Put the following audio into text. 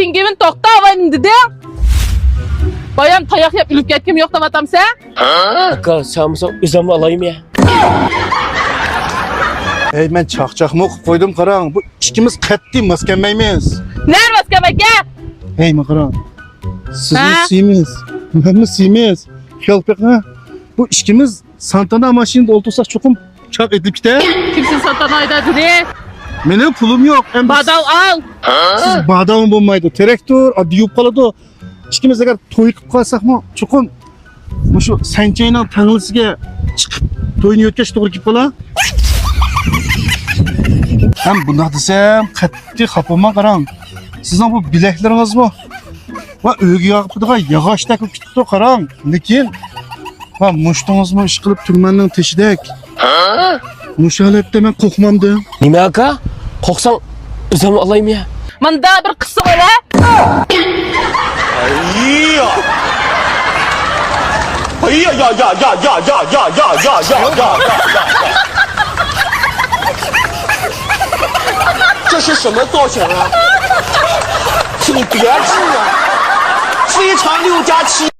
tengemin tokta avan dedi. Bayan tayak yap ülüp ketkim yok da vatam sen. Aka sen üzerime alayım ya. Hey ben çakçakma okup koydum karan. Bu içkimiz katli maskenmeymiz. Ner vaskemek ya? Hey makaran. Sizin Ha? siyimiz. Mühemmi siyimiz. Şalpek ha. Bu içkimiz Santana maşininde olduysa çokum çap edip gide. Kimsin satan ayda dedi. Benim pulum yok. Hem Badav al. siz badavın bulmaydı. Terektör, adi yupkaladı. İçkimiz eğer toyukup kalsak mı? Çokum. Şu sençeyle tanrısıge çıkıp toyunu yötkeş doğru gip kala. Hem bunda desem katli kapıma karan. Sizin bu bilekleriniz mi? Va ögü yağıpıdığa yağaç takıp tuttu karan. Lekin va muştunuz mu iş kılıp türmeninin teşidek. Muşalepte ben kokmamdı. Nime aka? Koksan üzerime alayım ya. Manda bir kısım öyle.这是什么作品啊？请别治啊！非常6+7。